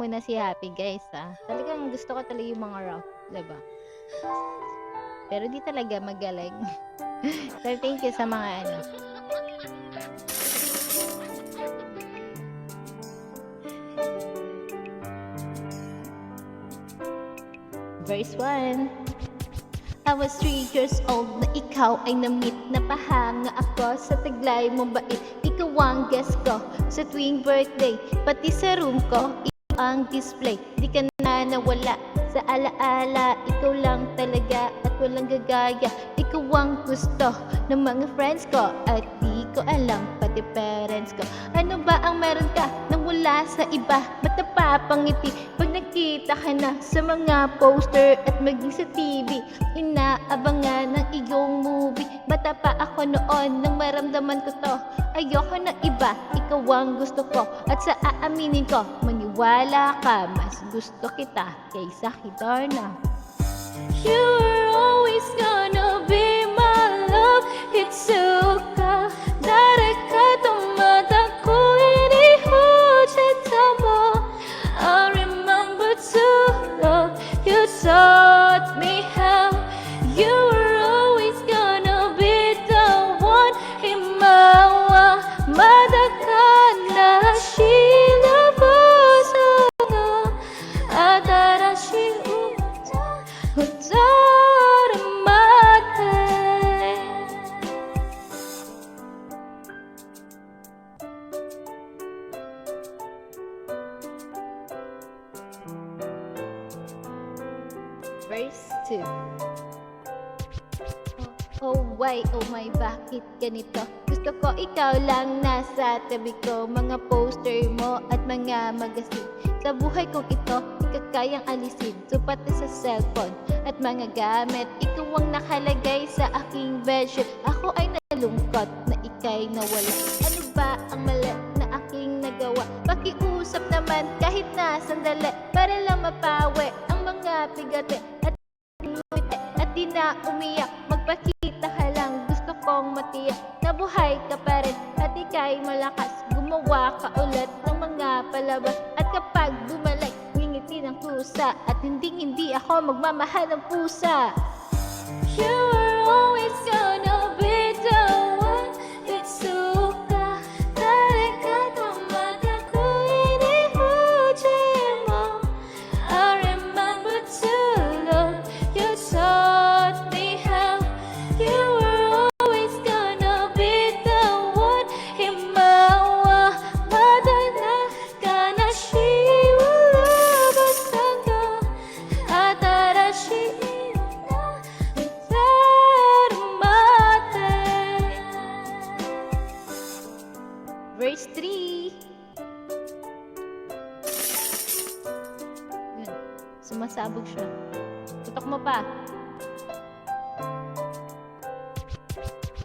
muna si Happy guys Talagang gusto ko talaga yung mga rough, diba? Pero di talaga magaling. Pero thank you sa mga Verse 1. I was 3 years old na ikaw ay na-meet. Napahanga ako sa taglay mong bait. Ikaw ang guest ko sa tuwing birthday. Pati sa room ko, ikaw ang display. Di ka na nawala sa alaala. Ikaw lang talaga at walang gagaya. Ikaw ang gusto ng mga friends ko. At di ko alam pati parents ko. Ano ba ang meron ka nang wala sa iba? Ba't napapangiti pag nakita ka na sa mga poster at maging sa TV? Inaabangan ng iyong movie. Bata pa ako noon nang maramdaman ko to. Ayoko na iba, ikaw ang gusto ko. At sa aaminin ko, maniwala ka, mas gusto kita kaysa Darna. You were always gonna be my love. Hitsuka 나를 가둬마다 고인이 호짓하며 I remember to love you taught me how. You were always gonna be the one. Himawa madakana shilabusana Atarashi Verse 2. Oh why, oh my, bakit ganito? Gusto ko ikaw lang nasa tabi ko. Mga poster mo at mga magazine. Sa buhay kong ito, ikakayang alisin. So pati sa cellphone at mga gamit, ikaw ang nakalagay sa aking bedsheet. Ako ay nalungkot na ika'y nawala. Ano ba ang mali na aking nagawa? Pakiusap naman kahit na sandali, para lang mapawi ang mga bigati at ngumiti at di na umiyak. Magpakita ka lang, gusto kong matiyak na buhay ka pa rin at ika'y malakas. Gumawa ka ulit ng mga palabas at kapag bumalik, ngingiti ng kusa at hindi ako magmamahal ng pusa. You were always gonna be the one. Hitsuka 나를 가둬마다 고인이 호짓하며 I remember to love you taught me how. You were always gonna be the one. Himawa madakana shilabusana Atarashi Verse 3. Yun. Sumasabog siya. Tutok mo pa.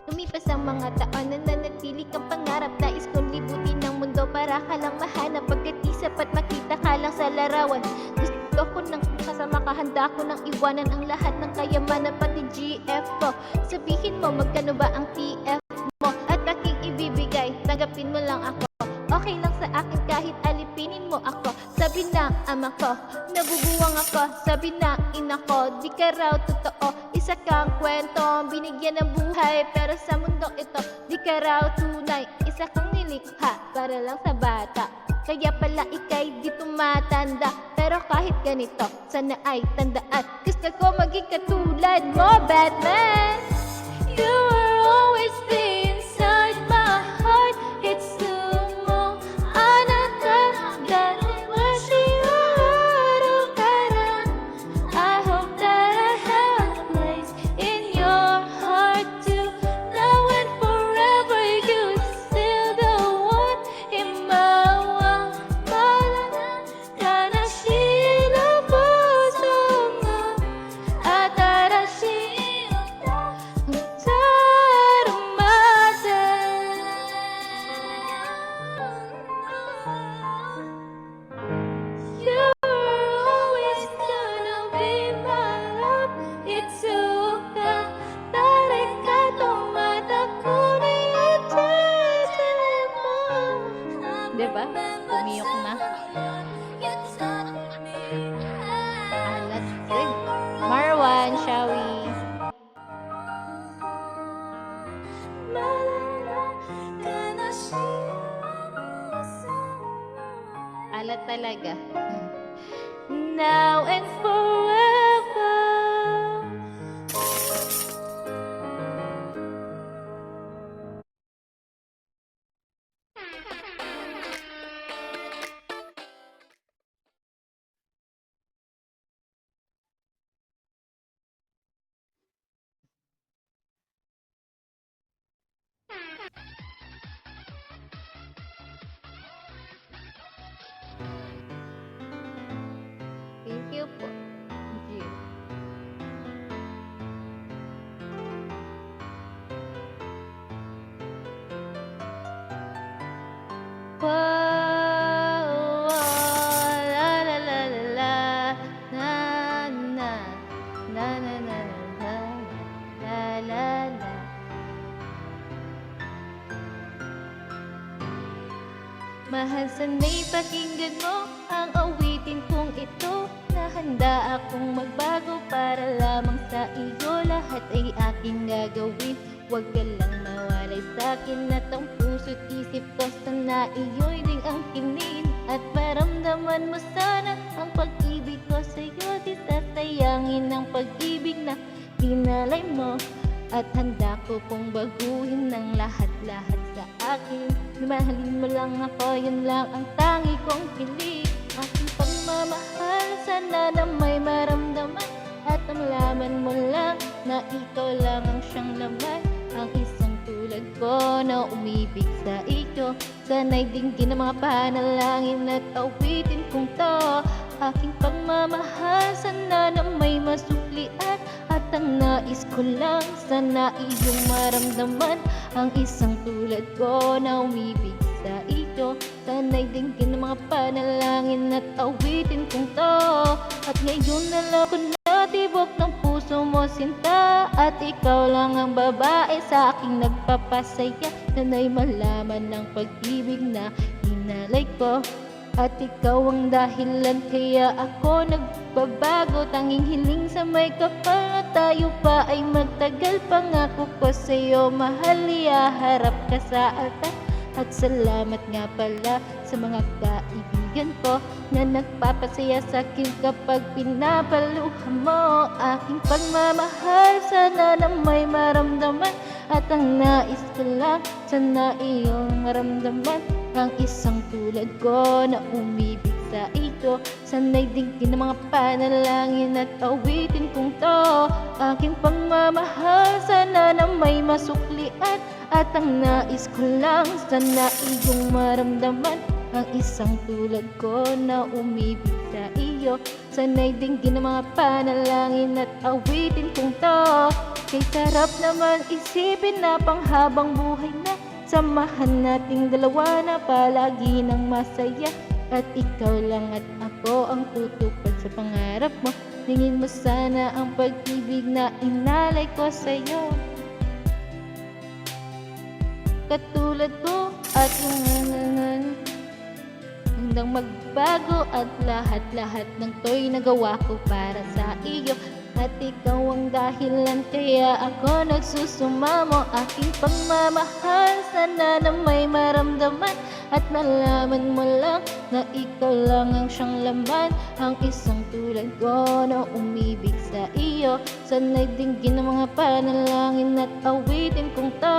Lumipas ang mga taon na nanatili kang pangarap. Nais kong libutin ng mundo para ka lang mahanap. Pagkat di sapat makita ka lang sa larawan. Gusto ko nang kasama ka, handa ko nang iwanan ang lahat ng kayamanan, pati GF ko. Sabihin mo magkano ba ang TF mo at aking ibibigay, tanggapin mo lang ako. Okay lang sa akin kahit alipinin mo ako. Sabi ng ama ko, nabubuwang ako. Sabi ng ina ko, di ka raw totoo. Isa kang kwento, binigyan ng buhay. Pero sa mundong ito, di ka raw tunay. Isa kang nilikha, para lang sa bata. Kaya pala ika'y di tumatanda. Pero kahit ganito, sana ay tandaan, gusto ko maging katulad mo, Batman. You will always be inside my heart. It's sumo anakaganawashi-haru-kara. I hope that I have a place in your heart too. Now and forever, you still the one. Himawa madakana shilabusana Atarashi Diba? Pumiyok na. talaga. Now and forever. Thank you po. Thank you. Wow, la la la la la, na na, na na na na, la la la. Mahal, sana'y pakinggan mo ang awitin kong ito, na handa akong magbago para lamang sa iyo. Lahat ay aking gagawin, huwag ka lang mawalay sa'kin. At ang puso't isip ko sana iyo'y ding angkinin, at maramdaman mo sana ang pag-ibig ko sa'yo. Di sasayangin ang pag-ibig na hinalay mo, at handa ko pong baguhin ng lahat-lahat sa akin. Mahalin mo lang ako, yun lang ang tangi kong piling. Aking pagmamahal, sana na may maramdaman, at malaman mo lang na ikaw lang ang siyang laman. Ang isang tulad ko na umibig sa iyo, sana'y dinggin ang mga panalangin at awitin kong to. Aking pagmamahal, sana na may masuklian, at ang nais ko lang, sana iyong maramdaman. Ang isang tulad ko na umibig sa iyo, sana'y dinggin ang mga panalangin at awitin kong to. At ngayon na lang ko natibok ng puso mo, sinta, at ikaw lang ang babae sa aking nagpapasaya. Sana'y malaman ng pag-ibig na hinalay ko, at ikaw ang dahilan kaya ako nagbabago. Tanging hiling sa may kapal na tayo pa ay magtagal. Pangako ko sa'yo, mahal, ihaharap ka sa altar. At salamat nga pala sa mga kaibigan ko na nagpapasaya sa'kin kapag pinapaluhan mo. Aking pagmamahal, sana na may maramdaman, at ang nais ko lang, sana iyong maramdaman. Ang isang tulad ko na umibig sa iyo, sana'y dinggin ng mga panalangin at awitin kong to. Aking pagmamahal, sana na may masuklian, at ang nais ko lang, sana iyong maramdaman. Ang isang tulad ko na umibig sa iyo, sana'y dinggin ng mga panalangin at awitin kong to. Kay sarap naman isipin na panghabang buhay na samahan nating dalawa na palagi ng masaya. At ikaw lang at ako ang tutupad sa pangarap mo. Tingin mo sana ang pag-ibig na inalay ko sa'yo. Katulad ko at yung handang magbago, at lahat-lahat ng to'y nagawa ko para sa iyo. At ikaw ang dahilan kaya ako nagsusumamo. Aking pagmamahal, sana na may maramdaman, at malaman mo lang na ikaw lang ang siyang laman. Ang isang tulad ko na umibig sa iyo, sana'y dinggin ng mga panalangin at awitin kong to.